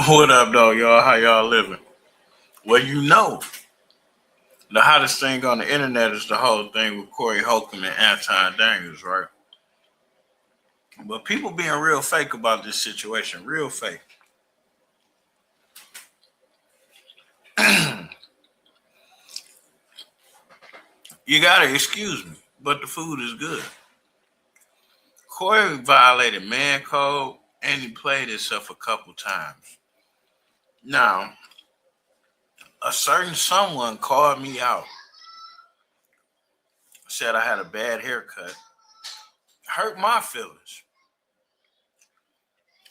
What up, though, y'all? How y'all living? Well, you know, the hottest thing on the internet is the whole thing with Corey Holcomb and Anton Daniels, right? But people being real fake about this situation, real fake. You gotta excuse me, but the food is good. Corey violated man code and he played himself a couple times. Now, a certain someone called me out, said I had a bad haircut, hurt my feelings.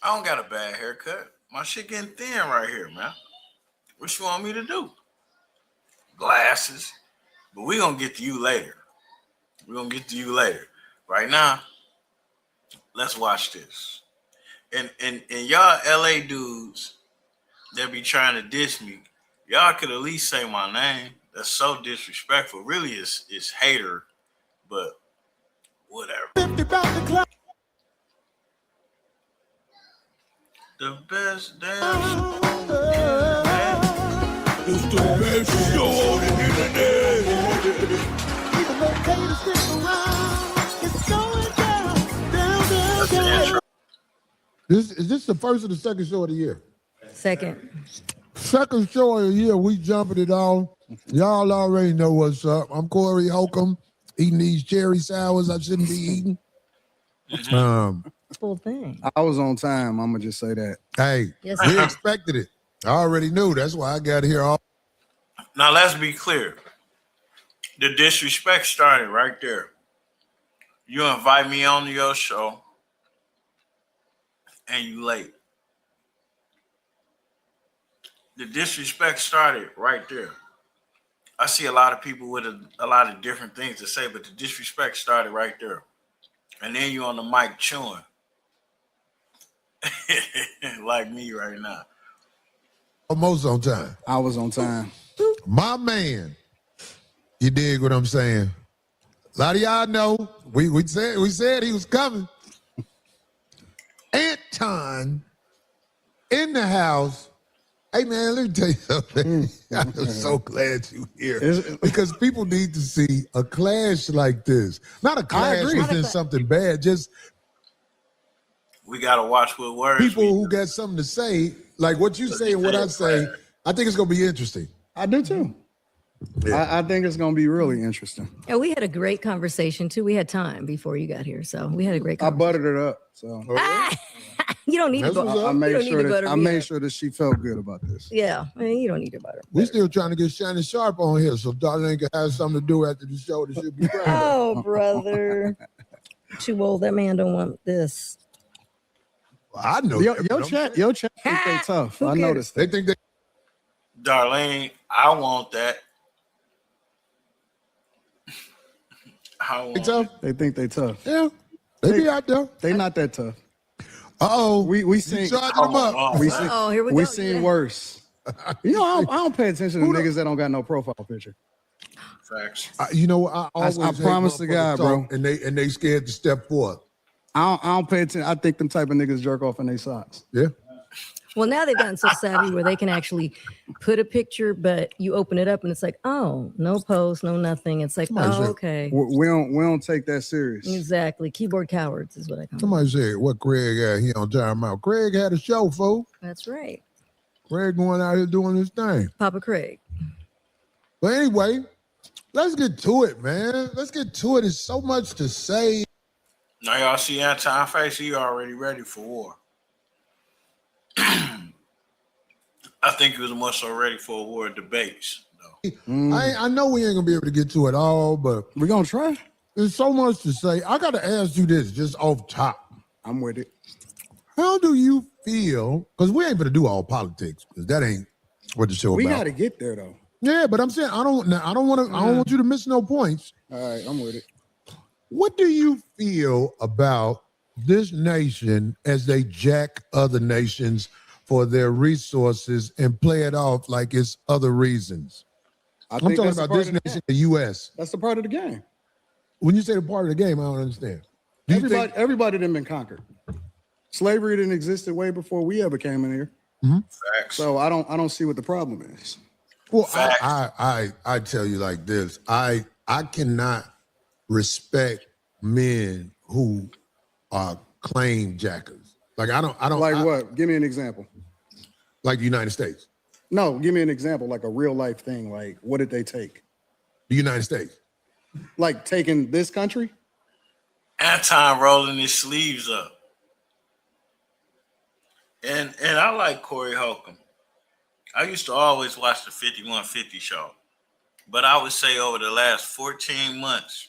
I don't got a bad haircut. My shit getting thin right here, man. What you want me to do? Glasses. But we gonna get to you later. We're gonna get to you later. Right now, let's watch this. And y'all LA dudes that be trying to diss me, y'all could at least say my name. That's so disrespectful. Really, it's hater, but whatever. The best damn it's the best show on the internet. It's okay to stick around. It's going down. Is this the first or the second show of the year? Second. Second show of the year, we jumping it on. Y'all already know what's up. I'm Corey Holcomb, eating these cherry sours I shouldn't be eating. Full thing. I was on time. I'm gonna just say that. Hey, Yes, we sir. expected it. I already knew. That's why I got here. Now let's be clear. The disrespect started right there. You invite me on to your show, and you late. The disrespect started right there. I see a lot of people with a lot of different things to say, but the disrespect started right there. And then you on the mic chewing. Like me right now. Almost on time. I was on time. My man. You dig what I'm saying? A lot of y'all know. We said he was coming. Anton in the house. Hey man, let me tell you something. I'm so glad you here because people need to see a clash like this. Not a clash within something bad, just we gotta watch what words. People who got something to say, like what you say and what I say. I think it's gonna be interesting. I do too. Yeah. I think it's gonna be really interesting. Yeah, we had a great conversation too. We had time before you got here, so we had a great I conversation. buttered it up. So you don't need to butter. I made sure that she felt good about this. Yeah, I mean, you don't need to butter. We're still trying to get Shannon Sharp on here, so Darlene can have something to do after the show that should be proud of. Oh, brother. Too old. That man don't want this. I know. Your chat think they tough. I noticed. They think they. Darlene, I want that. I want tough? They think they tough. Yeah, they be out there. They not that tough. Uh-oh. We seen charging them up. Here we go. We seen worse. You know, I don't pay attention to niggas that don't got no profile picture. Facts. You know, I always I promise to God, bro. And they scared to step forth. I don't pay attention. I think them type of niggas jerk off in their socks. Yeah. Well, now they've gotten so savvy where they can actually put a picture, but you open it up and it's like, oh, no post, no nothing. It's like, okay. We don't take that serious. Exactly. Keyboard cowards is what I call them. Somebody said what Craig had. He on time out. Craig had a show, folks. That's right. Craig going out here doing his thing. Papa Craig. But anyway, let's get to it, man. Let's get to it. There's so much to say. Now y'all see Anton face, he already ready for war. I think he was more so ready for a war debates. Though. I know we ain't gonna be able to get to it all, but we're gonna try. There's so much to say. I gotta ask you this, just off top. I'm with it. How do you feel? Because we ain't gonna do all politics, because that ain't what the show we about. We gotta get there though. Yeah, but I'm saying I don't want you to miss no points. All right, I'm with it. What do you feel about this nation as they jack other nations for their resources and play it off like it's other reasons? I'm talking about this nation, the U.S. That's the part of the game. When you say the part of the game, I don't understand. Everybody done been conquered. Slavery didn't exist way before we ever came in here. Facts. So I don't see what the problem is. Well, Facts. I tell you like this. I cannot respect men who are claim jackers. Like I don't Like what? Give me an example. like the United States. No, give me an example, like a real life thing. Like, what did they take? The United States. Like taking this country? Anton rolling his sleeves up. And I like Corey Holcomb. I used to always watch the 5150 show. But I would say over the last 14 months,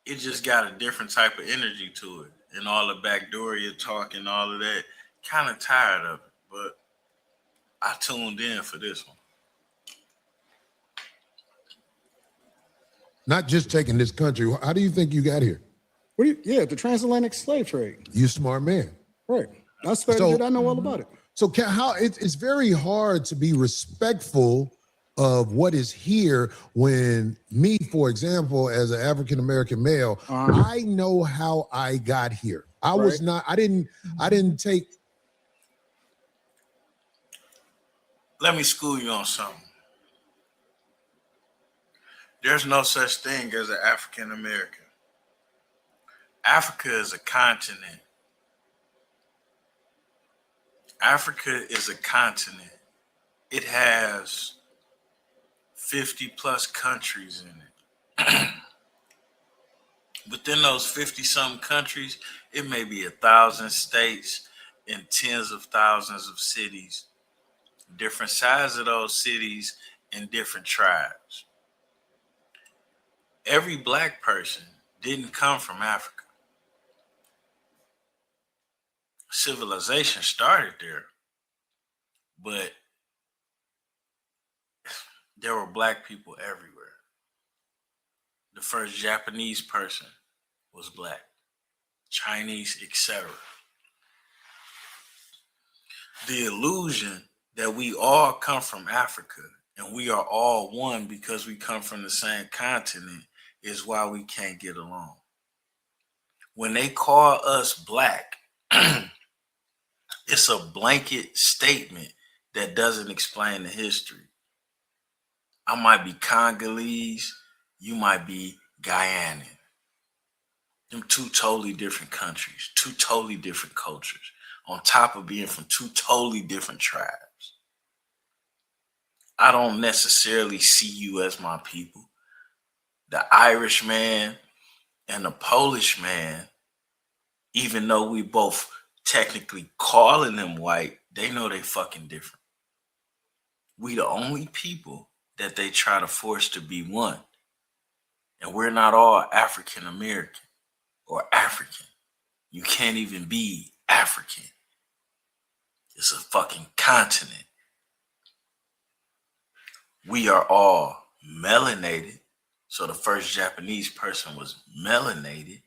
it just got a different type of energy to it. And all the backdooria talk and all of that. Kind of tired of it. But I tuned in for this one. Not just taking this country. How do you think you got here? The transatlantic slave trade. You smart man. Right. That's fair. I know all about it. So how it's very hard to be respectful of what is here when me, for example, as an African-American male, I know how I got here. I didn't take. Let me school you on something. There's no such thing as an African American. Africa is a continent. Africa is a continent. It has 50 plus countries in it. Within those 50 some countries, it may be 1,000 states and tens of thousands of cities, different sizes of those cities and different tribes. Every black person didn't come from Africa. Civilization started there, but there were black people everywhere. The first Japanese person was black, Chinese, etc. The illusion that we all come from Africa and we are all one because we come from the same continent is why we can't get along. When they call us black, it's a blanket statement that doesn't explain the history. I might be Congolese, you might be Guyanan. Them two totally different countries, two totally different cultures, on top of being from two totally different tribes. I don't necessarily see you as my people. The Irish man and the Polish man, even though we both technically calling them white, they know they fucking different. We the only people that they try to force to be one. And we're not all African American or African. You can't even be African. It's a fucking continent. We are all melanated. So the first Japanese person was melanated.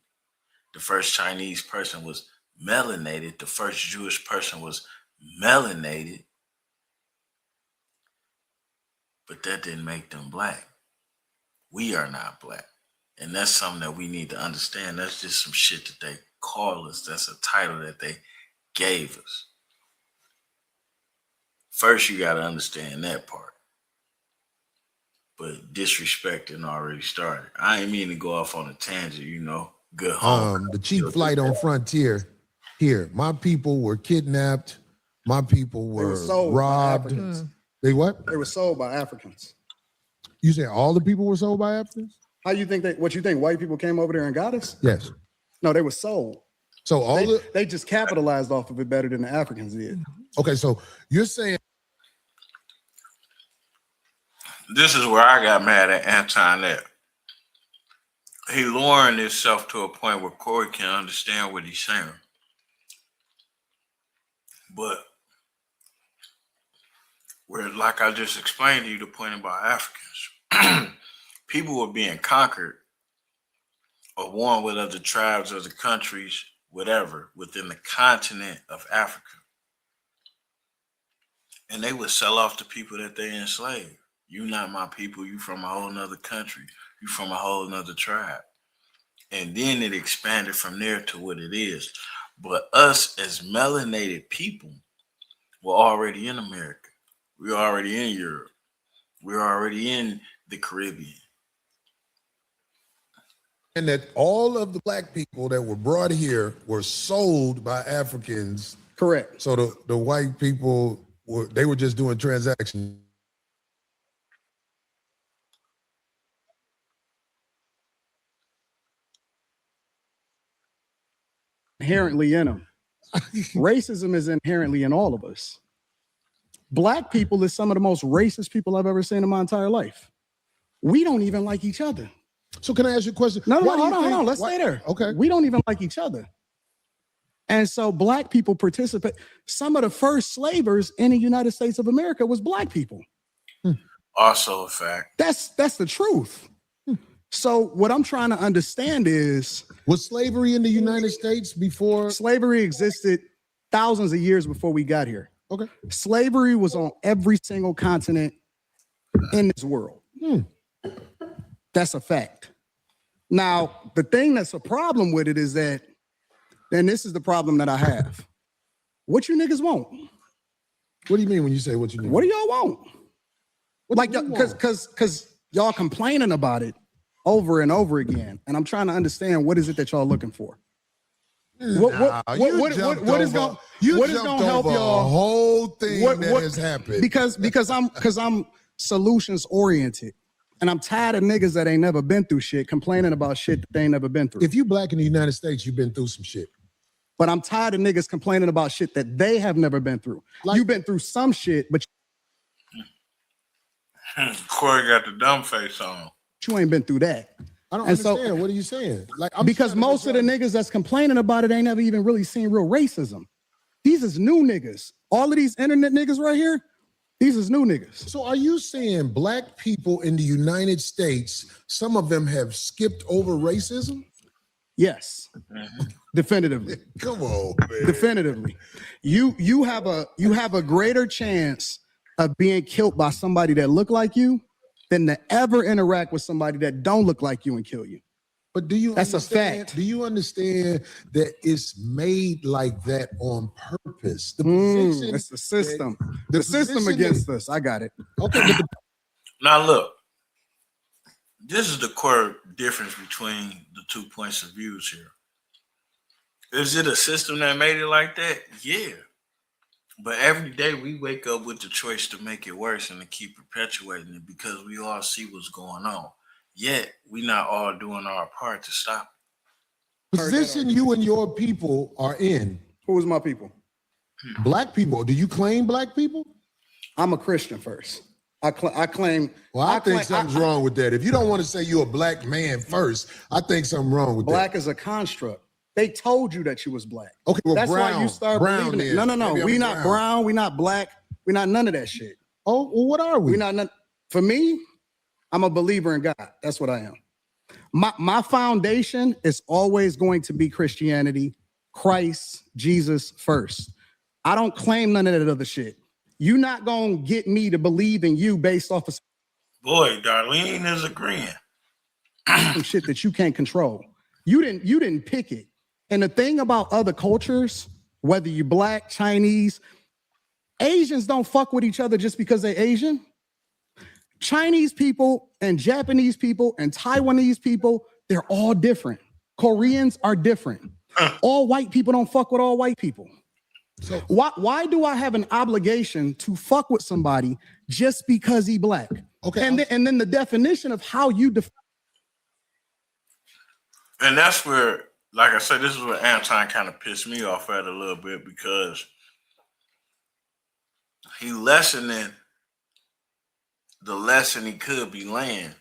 The first Chinese person was melanated. The first Jewish person was melanated. But that didn't make them black. We are not black. And that's something that we need to understand. That's just some shit that they call us. That's a title that they gave us. First, you got to understand that part. But disrespecting already started. I ain't mean to go off on a tangent, you know. Good home. The cheap flight on Frontier here. My people were kidnapped. My people were robbed. They what? They were sold by Africans. You say all the people were sold by Africans? How you think what you think white people came over there and got us? Yes. No, they were sold. So they just capitalized off of it better than the Africans did. Okay, so you're saying this is where I got mad at Anton at. He lowering himself to a point where Corey can understand what he's saying. But where, like I just explained to you, the point about Africans, people were being conquered or warring with other tribes, other countries, whatever, within the continent of Africa. And they would sell off the people that they enslaved. You not my people, you from a whole nother country, you from a whole nother tribe. And then it expanded from there to what it is. But us as melanated people were already in America. We're already in Europe. We're already in the Caribbean. And that all of the black people that were brought here were sold by Africans. Correct. So the white people were just doing transactions. Inherently in them. Racism is inherently in all of us. Black people is some of the most racist people I've ever seen in my entire life. We don't even like each other. So can I ask you a question? No, hold on. Let's stay there. Okay. We don't even like each other. And so black people participate. Some of the first slavers in the United States of America was black people. Also a fact. That's the truth. So what I'm trying to understand is, was slavery in the United States before? Slavery existed thousands of years before we got here. Okay. Slavery was on every single continent in this world. That's a fact. Now, the thing that's a problem with it is that, and this is the problem that I have. What you niggas want? What do you mean when you say what you need? What do y'all want? What Like, do you want? because y'all complaining about it over and over again, and I'm trying to understand what is it that y'all looking for. What is going to help y'all? A whole thing that has happened Because I'm solutions oriented, and I'm tired of niggas that ain't never been through shit complaining about shit that they ain't never been through. If you black in the United States, you've been through some shit. But I'm tired of niggas complaining about shit that they have never been through. Like, You've been through some shit, but Corey got the dumb face on. you ain't been through that. I don't And so- understand. What are you saying? Like, Because most of the niggas that's complaining about it ain't never even really seen real racism. These is new niggas. All of these internet niggas right here, these is new niggas. So are you saying black people in the United States, some of them have skipped over racism? Yes. Definitively. Come on, man. Definitively. You have a greater chance of being killed by somebody that look like you than to ever interact with somebody that don't look like you and kill you. But do you That's a understand, fact. Do you understand that it's made like that on purpose? The position, It's the system. the The system position against us. I got it. okay, but Now look, this is the core difference between the 2 points of views here. Is it a system that made it like that? Yeah. But every day we wake up with the choice to make it worse and to keep perpetuating it because we all see what's going on. Yet we not all doing our part to stop it. position you and your people are in, Who was my people? black people. Do you claim black people? I'm a Christian first. I claim. Well, I think something's wrong with that. If you don't want to say you're a black man first, I think something wrong with Black that. is a construct. They told you that you was black. Okay, well, That's brown, why you start brown believing it. then. No. Maybe We I'm not brown. We not black. We not none of that shit. Oh, well, what are we? We not none. For me, I'm a believer in God. That's what I am. My foundation is always going to be Christianity, Christ, Jesus first. I don't claim none of that other shit. You're not gonna get me to believe in you based off of Boy, Darlene is agreeing. some shit that you can't control. You didn't pick it. And the thing about other cultures, whether you're black, Chinese, Asians don't fuck with each other just because they're Asian. Chinese people and Japanese people and Taiwanese people, they're all different. Koreans are different. All white people don't fuck with all white people. So why do I have an obligation to fuck with somebody just because he black? Okay, And then the definition of how you define. And that's where, like I said, this is where Anton kind of pissed me off at a little bit because he lessening the lesson he could be laying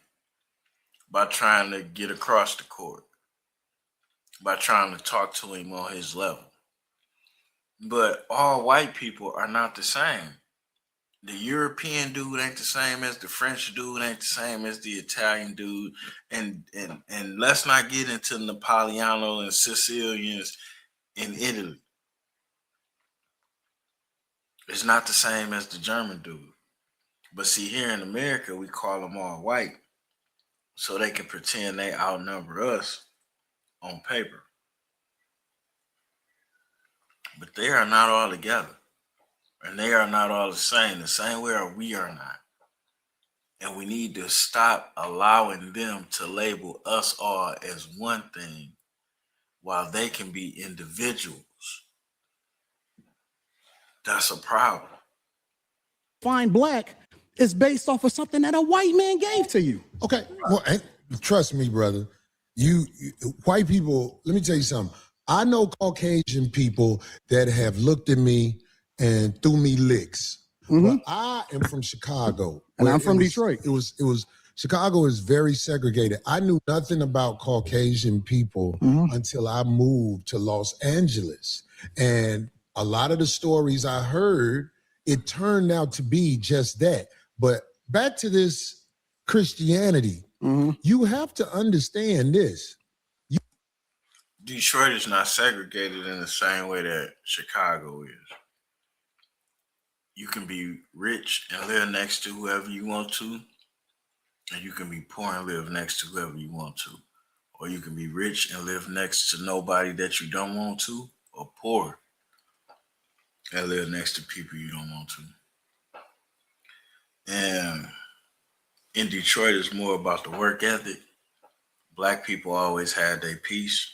by trying to get across the court, by trying to talk to him on his level. But all white people are not the same. The European dude ain't the same as the French dude, ain't the same as the Italian dude. And let's not get into Napoleano and Sicilians in Italy. It's not the same as the German dude. But see, here in America, we call them all white so they can pretend they outnumber us on paper. But they are not all together. And they are not all the same way we are not. And we need to stop allowing them to label us all as one thing while they can be individuals. That's a problem. Fine black is based off of something that a white man gave to you. Okay, well, trust me, brother. You white people, let me tell you something. I know Caucasian people that have looked at me and threw me licks. But I am from Chicago. And I'm from Detroit. It was Chicago is very segregated. I knew nothing about Caucasian people until I moved to Los Angeles. And a lot of the stories I heard, it turned out to be just that. But back to this Christianity, you have to understand this. Detroit is not segregated in the same way that Chicago is. You can be rich and live next to whoever you want to, and you can be poor and live next to whoever you want to. Or you can be rich and live next to nobody that you don't want to, or poor and live next to people you don't want to. And in Detroit, it's more about the work ethic. Black people always had their piece.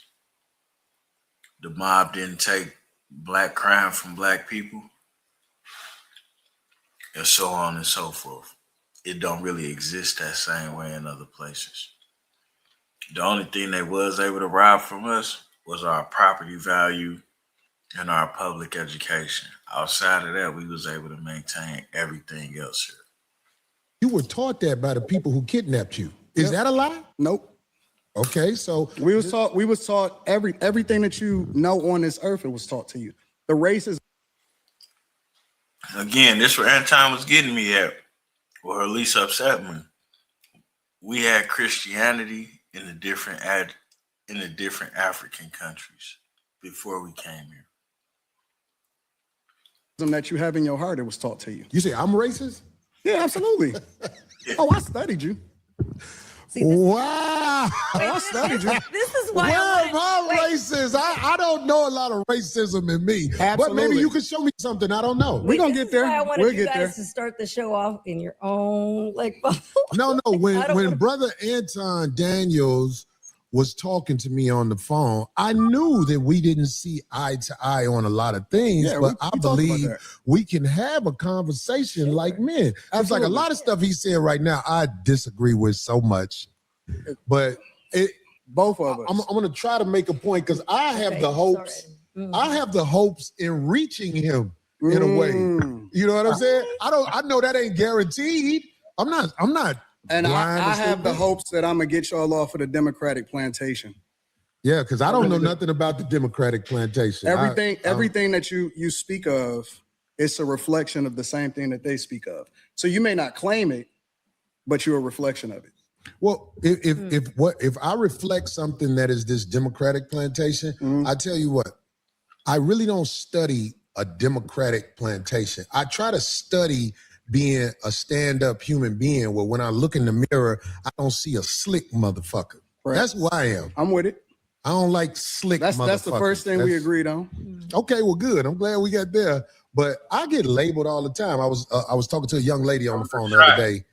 The mob didn't take black crime from black people, and so on and so forth. It don't really exist that same way in other places. The only thing they was able to rob from us was our property value and our public education. Outside of that, we was able to maintain everything else here. You were taught that by the people who kidnapped you. Is that a lie? Nope. Okay, so We was taught everything that you know on this earth, it was taught to you. The races. Again, this where Anton was getting me at, or at least upset me. We had Christianity in the different African countries before we came here. That you have in your heart, it was taught to you. you say I'm racist? Yeah, absolutely. Oh, I studied you. See, this, Wow. I studied you. this is why Where I am I wanted- racist? I don't know a lot of racism in me. But Absolutely. maybe you can show me something I don't know. We're gonna this get is there. why I wanted We'll you get guys there. to start the show off in your own bubble. No, I when don't wanna- Brother Anton Daniels was talking to me on the phone, I knew that we didn't see eye to eye on a lot of things, Yeah, but we I talked about believe that. we can have a conversation like men. It's like a Absolutely. lot of stuff he said right now, I disagree with so much. But Both of us. I'm going to try to make a point because I have Okay, the hopes. sorry. I have the hopes in reaching him in a way. You know what I'm saying? I know that ain't guaranteed. I'm not And blind I or have the stupid. hopes that I'm gonna get y'all off of the Democratic plantation. Yeah, because I don't know nothing about the Democratic plantation. Everything that you speak of, it's a reflection of the same thing that they speak of. So you may not claim it, but you're a reflection of it. Well, if I reflect something that is this Democratic plantation, I tell you what, I really don't study a Democratic plantation. I try to study being a stand-up human being where when I look in the mirror, I don't see a slick motherfucker. Right. That's who I am. I'm with it. I don't like slick motherfuckers. That's the first thing we agreed on. Okay, well, good. I'm glad we got there. But I get labeled all the time. I was talking to a young lady on the phone the other day,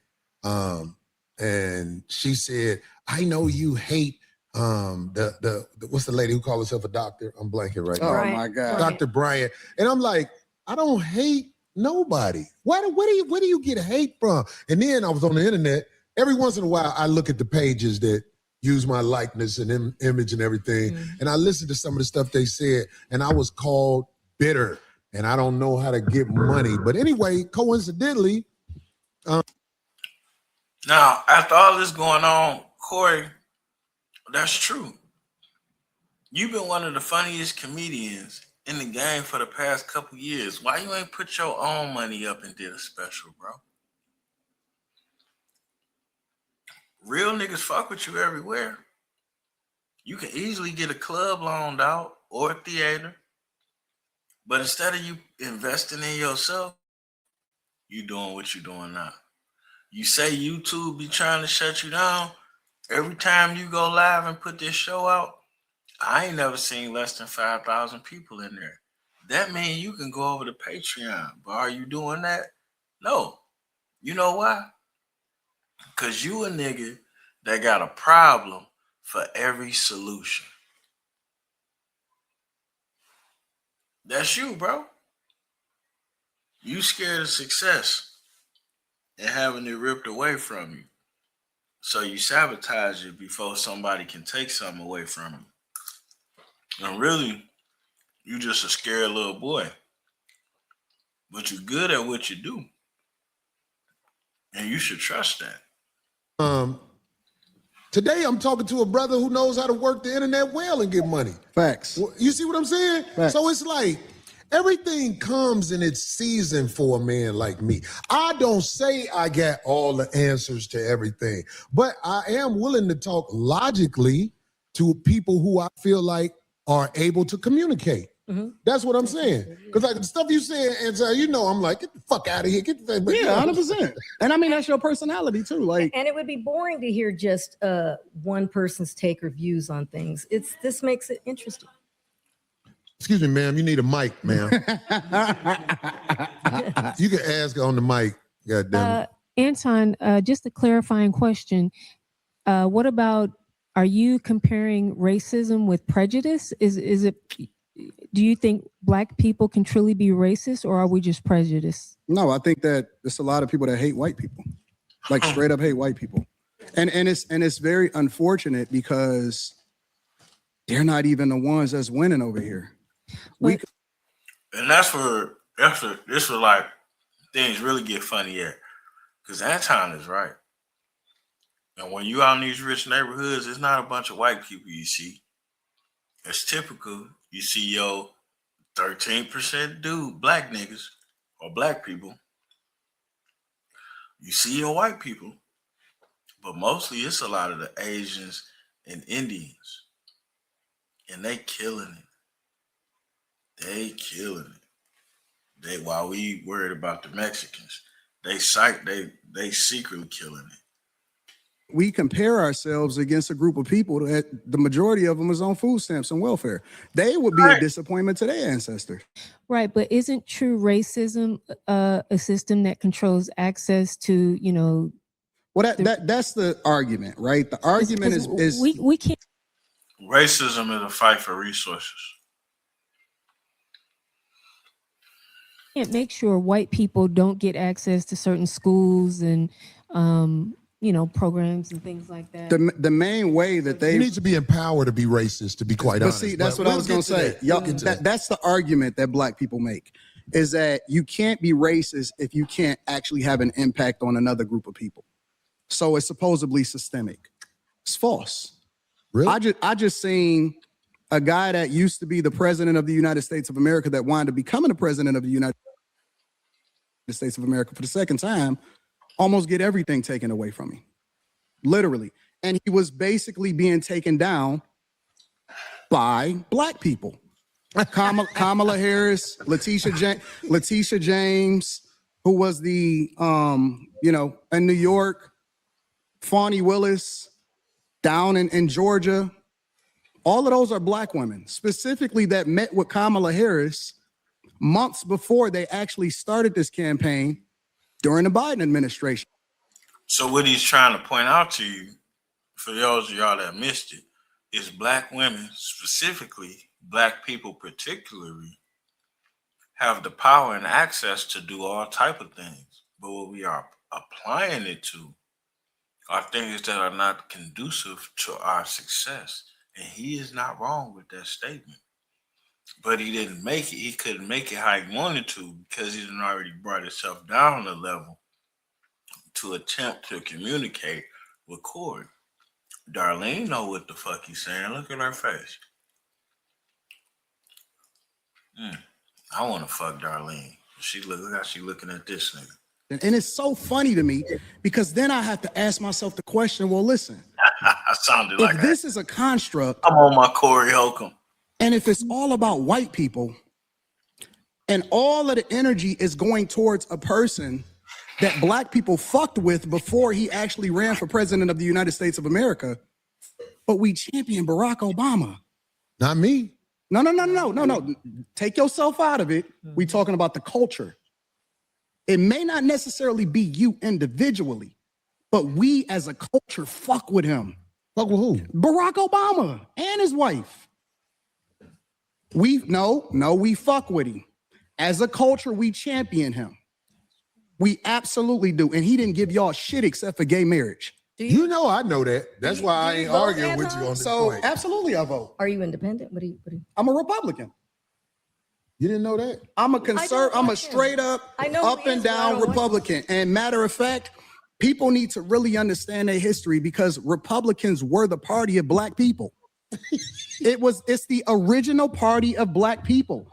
and she said, "I know you hate the what's the lady who calls herself a doctor? I'm blanking right now. Oh Right. my God. Dr. Bryant." And I'm like, I don't hate nobody. Where do you get hate from? And then I was on the internet. Every once in a while, I look at the pages that use my likeness and image and everything, and I listened to some of the stuff they said, and I was called bitter, and I don't know how to get money. But anyway, coincidentally, Now, after all this going on, Corey, that's true. You've been one of the funniest comedians in the game for the past couple years. Why you ain't put your own money up and did a special, bro? Real niggas fuck with you everywhere. You can easily get a club loaned out or a theater. But instead of you investing in yourself, you doing what you doing now. You say YouTube be trying to shut you down. Every time you go live and put this show out, I ain't never seen less than 5,000 people in there. that means you can go over to Patreon. But are you doing that? No. You know why? Because you a nigga that got a problem for every solution. That's you, bro. You scared of success and having it ripped away from you. So you sabotage it before somebody can take something away from you. And really, you just a scared little boy. But you're good at what you do. And you should trust that. Today I'm talking to a brother who knows how to work the internet well and get money. Facts. You see what I'm saying? Facts. So it's like everything comes in its season for a man like me. I don't say I got all the answers to everything, but I am willing to talk logically to people who I feel like are able to communicate. Mm-hmm. That's what I'm saying. Because like the stuff you saying, and you know, I'm like, get the fuck out of here. Get the yeah, 100%. And I mean, that's your personality too. Like, and it would be boring to hear just one person's take or views on things. This makes it interesting. Excuse me, ma'am. You need a mic, ma'am. You can ask on the mic. God damn it. Anton, just a clarifying question. What about, are you comparing racism with prejudice? Is it, do you think Black people can truly be racist, or are we just prejudiced? No, I think that there's a lot of people that hate white people, like straight up hate white people. And it's very unfortunate because they're not even the ones that's winning over here. And that's where this was like things really get funny at. Because Anton is right. And when you out in these rich neighborhoods, it's not a bunch of white people you see. It's typical. You see your 13% dude, Black niggas or Black people. You see your white people. But mostly it's a lot of the Asians and Indians. And they killing it. They killing it. While we worried about the Mexicans, they secretly killing it. We compare ourselves against a group of people that the majority of them is on food stamps and welfare. They would be a disappointment to their ancestors. Right, but isn't true racism a system that controls access to, you know? Well, that's the argument, right? The argument is we can't. Racism is a fight for resources. Can't make sure white people don't get access to certain schools and you know, programs and things like that. The main way that they need to be empowered to be racist, to be quite honest. See, that's what I was gonna say. That's the argument that Black people make, is that you can't be racist if you can't actually have an impact on another group of people. So it's supposedly systemic. It's false. Really? I just seen a guy that used to be the president of the United States of America that wound up becoming the president of the United States of America for the second time almost get everything taken away from him. Literally. And he was basically being taken down by Black people. Kamala Harris, Letitia James, who was the, you know, in New York, Fani Willis, down in Georgia. All of those are Black women, specifically that met with Kamala Harris months before they actually started this campaign during the Biden administration. So what he's trying to point out to you, for those of y'all that missed it, is Black women, specifically Black people particularly, have the power and access to do all type of things. But what we are applying it to are things that are not conducive to our success. And he is not wrong with that statement. But he didn't make it. He couldn't make it how he wanted to because he didn't already brought himself down a level to attempt to communicate with Corey. Darlene know what the fuck he's saying. Look at her face. I want to fuck Darlene. Look how she looking at this nigga. And it's so funny to me because then I have to ask myself the question, well, listen. I sounded like this is a construct. I'm on my Corey Holcomb. And if it's all about white people and all of the energy is going towards a person that Black people fucked with before he actually ran for president of the United States of America, but we champion Barack Obama. Not me. No. Take yourself out of it. We talking about the culture. It may not necessarily be you individually, but we as a culture fuck with him. Fuck with who? Barack Obama and his wife. We fuck with him. As a culture, we champion him. We absolutely do. And he didn't give y'all shit except for gay marriage. You know I know that. That's why I ain't arguing with you on this point. Absolutely I vote. Are you independent? What do you? I'm a Republican. You didn't know that? I'm a conservative. I'm a straight up, up and down Republican. And matter of fact, people need to really understand their history because Republicans were the party of black people. It's the original party of black people.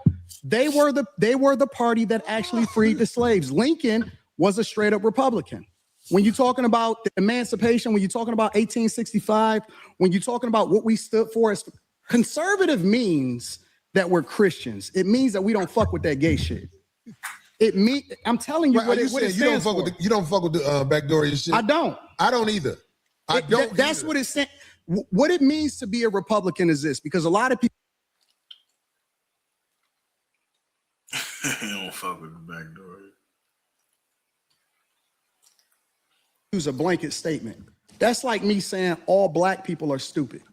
They were the party that actually freed the slaves. Lincoln was a straight up Republican. When you're talking about the emancipation, when you're talking about 1865, when you're talking about what we stood for as conservative means that we're Christians. It means that we don't fuck with that gay shit. I'm telling you what it stands for. You don't fuck with the backdoor shit? I don't. I don't either. That's what it's saying. What it means to be a Republican is this, because a lot of people don't fuck with the backdoor. use a blanket statement. That's like me saying all black people are stupid.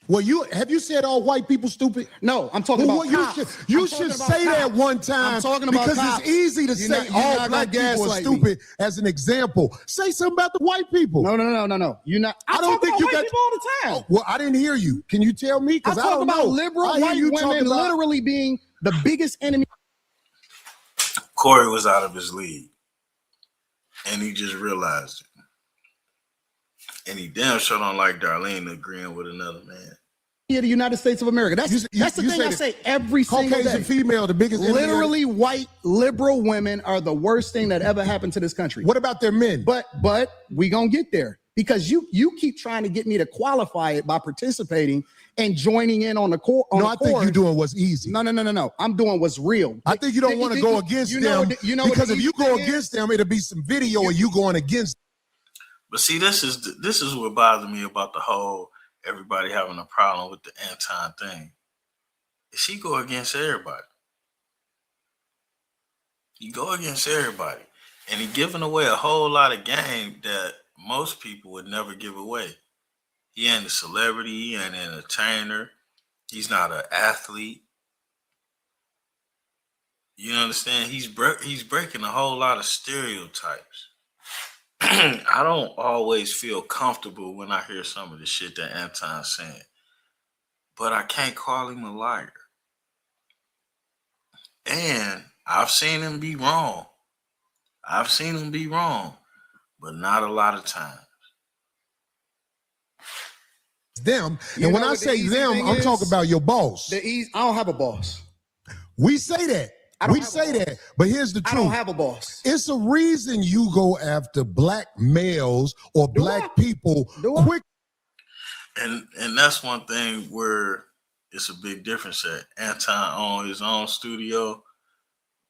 Well, have you said all white people stupid? No, I'm talking about cops. You should say that one time. I'm talking about because cops. it's easy to say all black people are stupid as an example. Say something about the white people. No. You're not. I don't think you got people all the time. Oh, well, I didn't hear you. Can you tell me? Because I talk don't about know. Liberal white women literally being the biggest enemy. Corey was out of his league, and he just realized it. And he damn sure don't like Darlene agreeing with another man. Yeah, the United States of America. That's the thing I say every single day. Caucasian female, the biggest. Literally, white liberal women are the worst thing that ever happened to this country. What about their men? But we gonna get there because you keep trying to get me to qualify it by participating and joining in on the core. I think you're doing what's easy. No. I'm doing what's real. I think you don't want to go against them because if you go against them, it'll be some video of you going against. But see, this is what bothers me about the whole everybody having a problem with the Anton thing. Is he go against everybody? He go against everybody. And he giving away a whole lot of game that most people would never give away. He ain't a celebrity. He ain't an entertainer. He's not an athlete. You understand? He's breaking a whole lot of stereotypes. I don't always feel comfortable when I hear some of the shit that Anton's saying, but I can't call him a liar. And I've seen him be wrong. But not a lot of times. Them, and when I say them, I'm talking about your boss. I don't have a boss. We say that. But here's the truth. I don't have a boss. It's a reason you go after black males or black people quick. And that's one thing where it's a big difference at Anton on his own studio.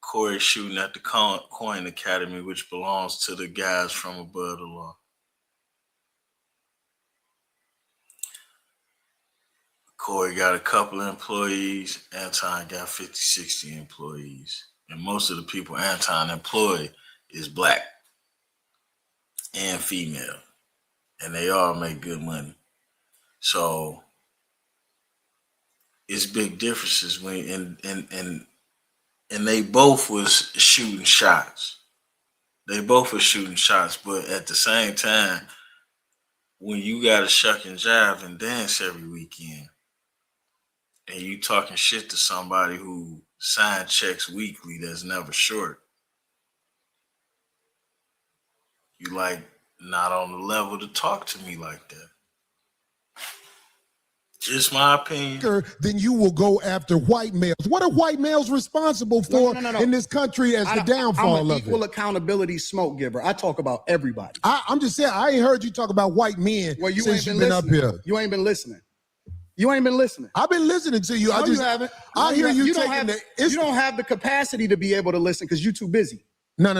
Corey shooting at the Coin Academy, which belongs to the guys from above the law. Corey got a couple of employees. Anton got 50, 60 employees. And most of the people Anton employed is black and female. And they all make good money. So it's big differences when and they both was shooting shots. But at the same time, when you gotta shuck and jive and dance every weekend, and you talking shit to somebody who sign checks weekly that's never short, you like not on the level to talk to me like that. Just my opinion. Then you will go after white males. What are white males responsible for in this country as the downfall I'm an of equal it? accountability smoke giver. I talk about everybody. I'm just saying, I ain't heard you talk about white men since you've been up here. You ain't been listening. I've been listening to you. No, you haven't. I hear you taking you don't have the capacity to be able to listen because you're too busy. No.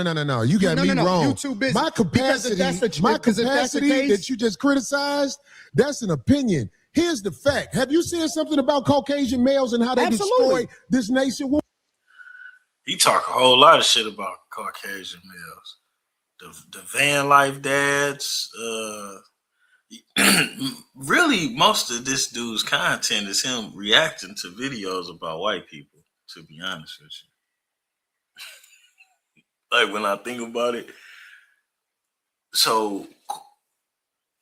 You got me wrong. You're too busy. My capacity that you just criticized, that's an opinion. Here's the fact. Have you seen something about Caucasian males and how they Absolutely. destroy this nation? He talk a whole lot of shit about Caucasian males. The van life dads. Really, most of this dude's content is him reacting to videos about white people, to be honest with you. Like, when I think about it. So,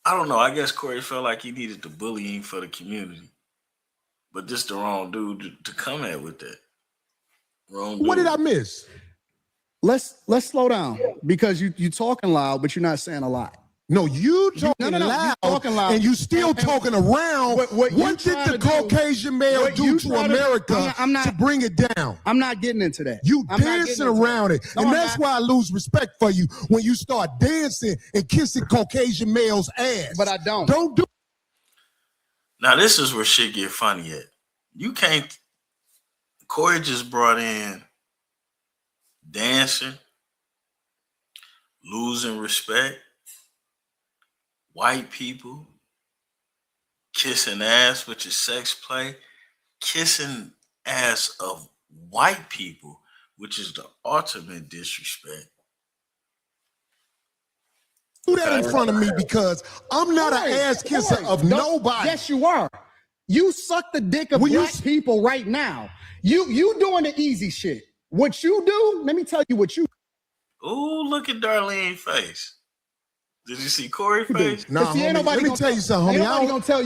I don't know. I guess Corey felt like he needed the bullying for the community. But this the wrong dude to come at with that. Wrong dude. What did I miss? Let's slow down because you talking loud, but you're not saying a lot. No, you talking you loud, talking loud, and you still talking around. What did the Caucasian male do to America to bring it down? I'm not getting into that. You dancing around it. No, and that's why I lose respect for you when you start dancing and kissing Caucasian males' ass. But I don't. Don't do. Now, this is where shit get funny at. You can't. Corey just brought in dancing, losing respect, white people, kissing ass, which is sex play, kissing ass of white people, which is the ultimate disrespect. Do that in front of me because I'm not an ass kisser of nobody. Yes, you are. You suck the dick of black people right now. You doing the easy shit. What you do, let me tell you what you do. Ooh, look at Darlene's face. Did you see Corey's face? Nah, homie, let me tell you something, homie.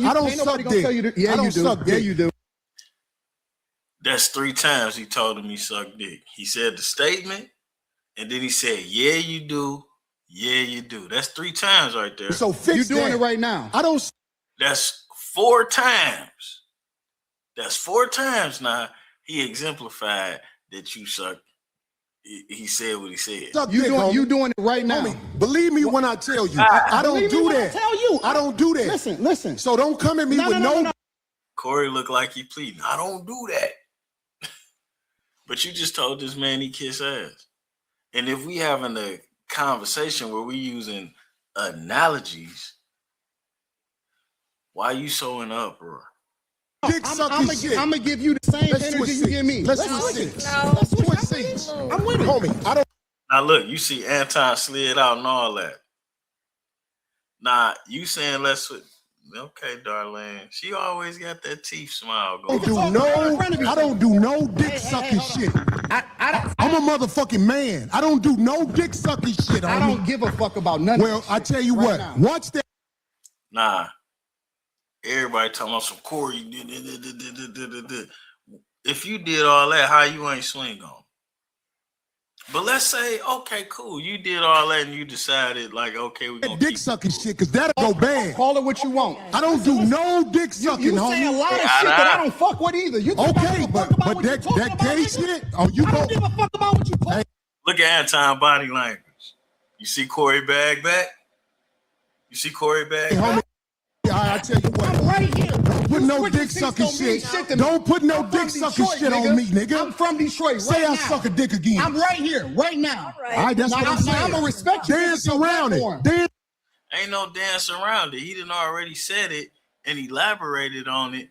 I don't suck dick. Yeah, I don't you do. suck dick. Yeah, you do. That's 3 times he told him he sucked dick. He said the statement, and then he said, yeah, you do. Yeah, you do. That's 3 times right there. So fix You're doing it right now. I don't. That's 4 times. That's 4 times now he exemplified that you suck. He said what he said. You doing it right now. Homie, believe me when I tell you. I don't do that. Tell you. I don't do that. Listen. So don't come at me with no. Corey looked like he pleading. I don't do that. But you just told this man he kiss ass. And if we having a conversation where we using analogies, why you so in uproar? I'm gonna give you the same energy you give me. Let's switch seats. I'm with it, homie. I don't. Now look, you see Anton slid out and all that. Now you saying let's switch. Okay, Darlene. She always got that teeth smile going. I don't do no dick sucking shit. I'm a motherfucking man. I don't do no dick sucking shit. I don't give a fuck about none. Well, I tell you what. Watch that. Nah. Everybody talking about some Corey. If you did all that, how you ain't swing on? But let's say, okay, cool. You did all that and you decided, like, okay, we're going to dick sucking shit, because that'll go bad. Call it what you want. I don't do no dick sucking, you say a lot of shit that I don't fuck with either. You okay, but that gay shit, I don't give a fuck about what you talk. Look at Anton body language. You see Corey bag back? You see Corey bag back? I tell you what. I'm right here. Don't put no dick sucking shit. Don't put no dick sucking shit on me, nigga. I'm from Detroit. Say I suck a dick again. I'm right here, right now. All right, that's what I'm saying. I'm gonna respect you. Dance around it. Ain't no dance around it. He done already said it and elaborated on it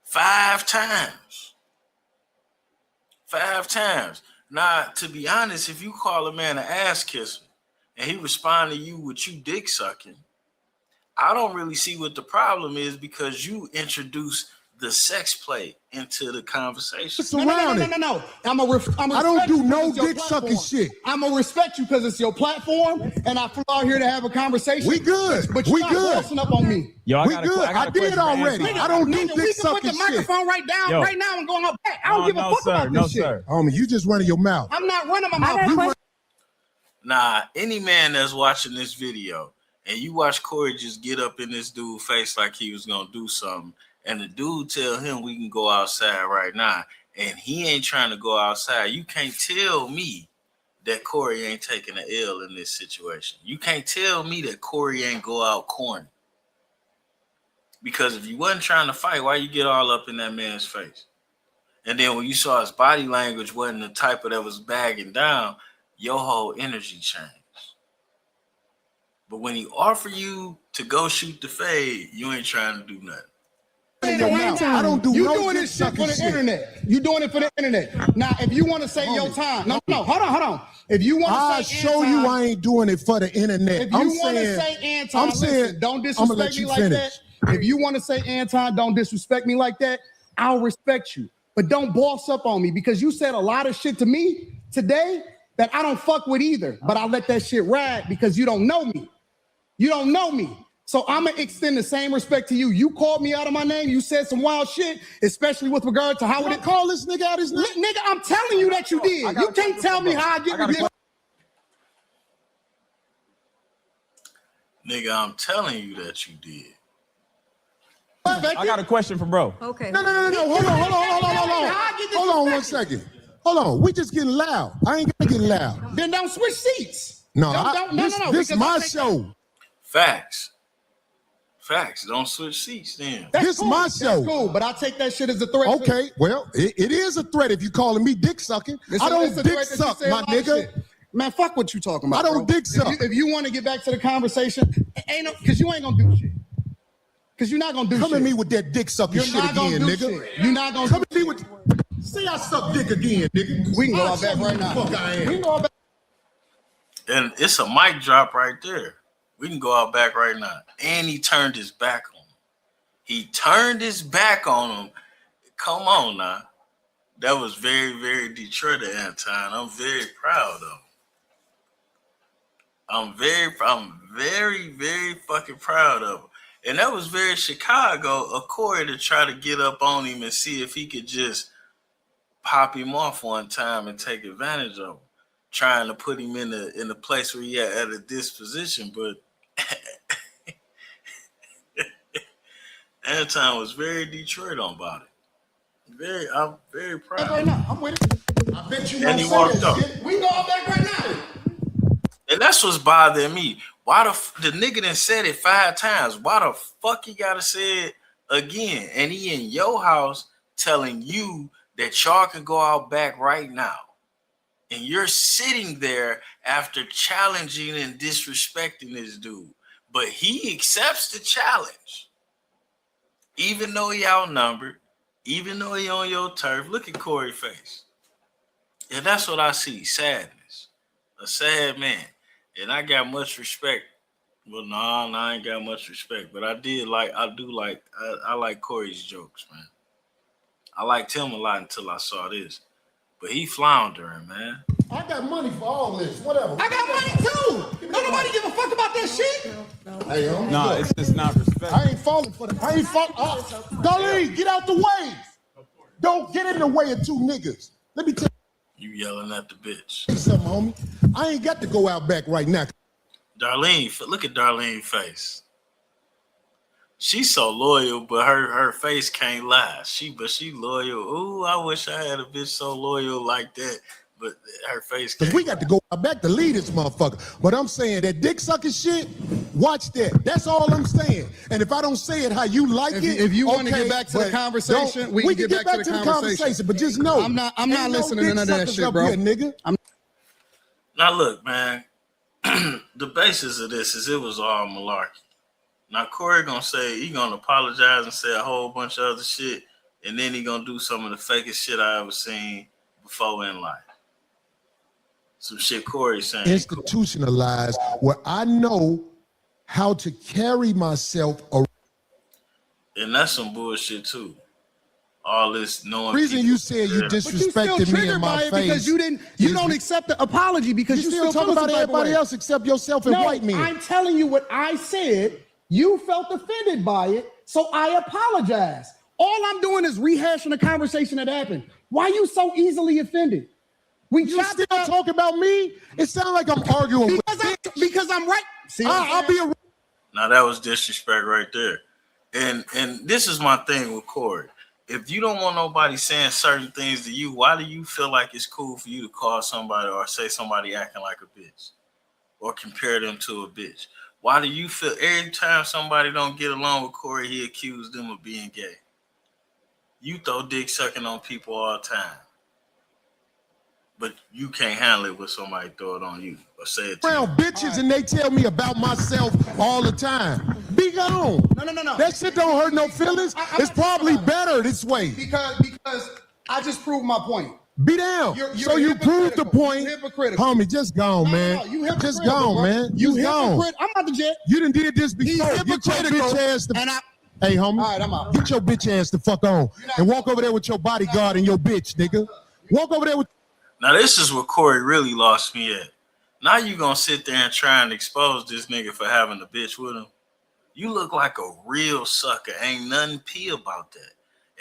5 times. 5 times. Now, to be honest, if you call a man an ass kisser and he respond to you with you dick sucking, I don't really see what the problem is, because you introduce the sex play into the conversation. No. I don't do no dick sucking shit. I'm gonna respect you because it's your platform, and I flew out here to have a conversation. We good. But you're not forcing up on me. Yo, we good. I did already. I don't do dick sucking shit. Put the microphone right now and going up back. I don't give a fuck about this shit. Homie, you just running your mouth. I'm not running my mouth. Nah, any man that's watching this video and you watch Corey just get up in this dude's face like he was gonna do something, and the dude tell him we can go outside right now, and he ain't trying to go outside, you can't tell me that Corey ain't taking an L in this situation. You can't tell me that Corey ain't go out corny. Because if you wasn't trying to fight, why you get all up in that man's face? And then when you saw his body language wasn't the type of that was bagging down, your whole energy changed. But when he offer you to go shoot the fade, you ain't trying to do nothing. I don't do you no doing dick this shit for the sucking internet. You doing it for the internet. Now, if you want to say your time, no, hold on. If you want I'll to say show Anton, you I ain't doing it for the internet. if you want to say Anton, listen, don't disrespect me like that. If you want to say Anton, don't disrespect me like that. I'll respect you, but don't boss up on me because you said a lot of shit to me today that I don't fuck with either. But I let that shit ride because you don't know me. You don't know me. So I'm going to extend the same respect to you. You called me out of my name. You said some wild shit, especially with regard to how it call this nigga out his name. Nigga, I'm telling you that you did. You can't tell me how I get with Nigga, I'm telling you that you did. I got a question for bro. Okay. No. Hold on 1 second. Hold on. We just getting loud. I ain't gonna get loud. Then don't switch seats. No, This is my show. Facts. Don't switch seats then. This cool. my show. That's cool, but I take that shit as a threat. Okay, well, it is a threat if you calling me dick sucking. I don't dick suck, my nigga. Man, fuck what you talking about. I don't dick suck. If you want to get back to the conversation, because you ain't gonna do shit. Because you're not gonna do shit. Come at me with that dick sucking shit again, nigga. You're not gonna come at me with. See, I suck dick again, nigga. We can go out back right now. Fuck I am. We can go out back. And it's a mic drop right there. We can go out back right now. And he turned his back on him. Come on now. That was very, very Detroit of Anton. I'm very proud of him. I'm very, very fucking proud of him. And that was very Chicago of Corey to try to get up on him and see if he could just pop him off one time and take advantage of him, trying to put him in the place where he had at a disposition. But Anton was very Detroit on about it. I'm very proud. Right now, I'm with it. I bet you. And he walked up. We can go out back right now. And that's what's bothering me. Why the nigga done said it 5 times? Why the fuck he gotta say it again? And he in your house telling you that y'all can go out back right now. And you're sitting there after challenging and disrespecting this dude. But he accepts the challenge. Even though he outnumbered, even though he on your turf. Look at Corey's face. And that's what I see, sadness. A sad man. And I got much respect. Well, no, I ain't got much respect. But I like Corey's jokes, man. I liked him a lot until I saw this. But he floundering, man. I got money for all this. Whatever. I got money too. Don't nobody give a fuck about that shit. Hey, No, it's just not respect. I ain't falling for that. I ain't falling. Darlene, get out the way. Don't get in the way of 2 niggas. Let me tell You yelling at the bitch. you something, homie. I ain't got to go out back right now. Darlene, look at Darlene's face. She's so loyal, but her face can't lie. She loyal. Ooh, I wish I had a bitch so loyal like that. But her face can't. Because we got to go out back to lead this motherfucker. But I'm saying that dick sucking shit, watch that. That's all I'm saying. And if I don't say it how you like If you want to get back to the conversation, we can get back to the conversation. But just know, I'm not listening to none of that shit, bro. Here, nigga. Now look, man. The basis of this is it was all malarkey. Now Corey gonna say he gonna apologize and say a whole bunch of other shit, and then he gonna do some of the fakest shit I ever seen before in life. Some shit Corey saying. Institutionalized where I know how to carry myself around. And that's some bullshit too. All this knowing. The reason you said you disrespected me in my face because you don't accept the apology because you still talk about everybody else except yourself and white men. I'm telling you what I said. You felt offended by it, so I apologize. All I'm doing is rehashing a conversation that happened. Why are you so easily offended? You still talk about me? It sounds like I'm arguing because I'm right. See, I'll be a. Now that was disrespect right there. And this is my thing with Corey. If you don't want nobody saying certain things to you, why do you feel like it's cool for you to call somebody or say somebody acting like a bitch or compare them to a bitch? Why do you feel every time somebody don't get along with Corey, he accused them of being gay? You throw dick sucking on people all the time. But you can't handle it when somebody throw it on you or say it to you. Bitches and they tell me about myself all the time. Be gone. No. That shit don't hurt no feelings. It's probably better this way. Because I just proved my point. Be down. You're So you proved the hypocritical. point. You're hypocritical. Homie, just gone, man. No, you hypocritical, just gone, bro. man. You Just gone. hypocrite. I'm out the jet. You done did this He's before. Get your hypocritical. bitch ass the And I. Hey, homie. All right, I'm out. Get your bitch ass the fuck on and walk over there with your bodyguard and your bitch, nigga. Walk over there with. Now this is where Corey really lost me at. Now you gonna sit there and try and expose this nigga for having a bitch with him? You look like a real sucker. Ain't nothing P about that.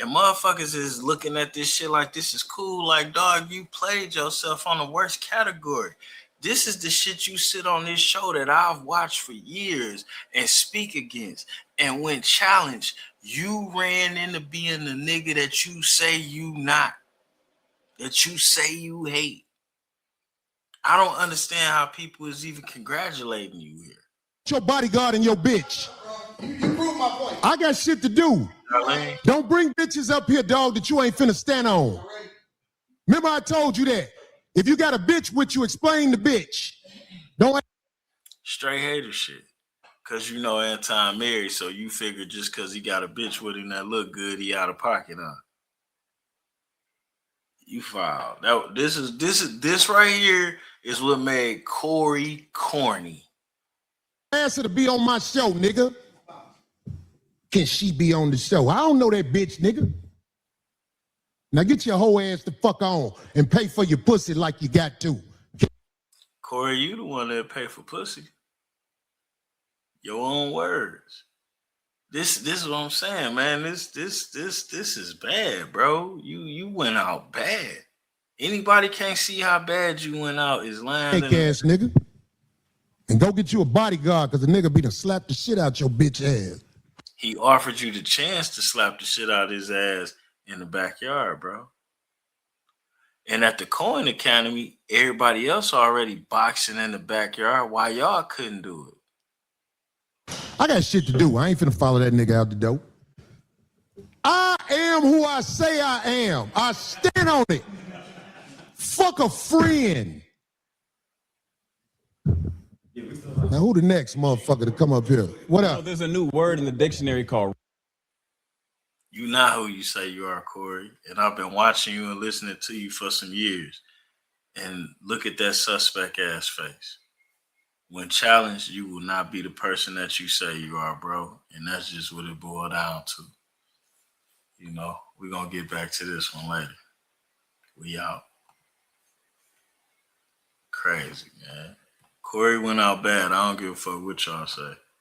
And motherfuckers is looking at this shit like this is cool. Like, dog, you played yourself on the worst category. This is the shit you sit on this show that I've watched for years and speak against. And when challenged, you ran into being the nigga that you say you not. That you say you hate. I don't understand how people is even congratulating you here. Your bodyguard and your bitch. You proved my point. I got shit to do. Darlene? Don't bring bitches up here, dog, that you ain't finna stand on. Remember I told you that. If you got a bitch with you, explain the bitch. Don't. Straight hater shit. Cause you know Anton married, so you figure just cause he got a bitch with him that look good, he out of pocket, huh? You fouled. This right here is what made Corey corny. Ask her to be on my show, nigga. Can she be on the show? I don't know that bitch, nigga. Now get your whole ass the fuck on and pay for your pussy like you got to. Corey, you the one that pay for pussy. Your own words. This is what I'm saying, man. This is bad, bro. You went out bad. Anybody can't see how bad you went out is lying. Fake ass nigga. And go get you a bodyguard because the nigga be done slap the shit out your bitch ass. He offered you the chance to slap the shit out of his ass in the backyard, bro. And at the Coin Academy, everybody else already boxing in the backyard. Why y'all couldn't do it? I got shit to do. I ain't finna follow that nigga out the door. I am who I say I am. I stand on it. Fuck a friend. Now who the next motherfucker to come up here? What up? There's a new word in the dictionary called. You not who you say you are, Corey. And I've been watching you and listening to you for some years. And look at that suspect ass face. When challenged, you will not be the person that you say you are, bro. And that's just what it boiled down to. You know, we're going to get back to this one later. We out. Crazy, man. Corey went out bad. I don't give a fuck what y'all say.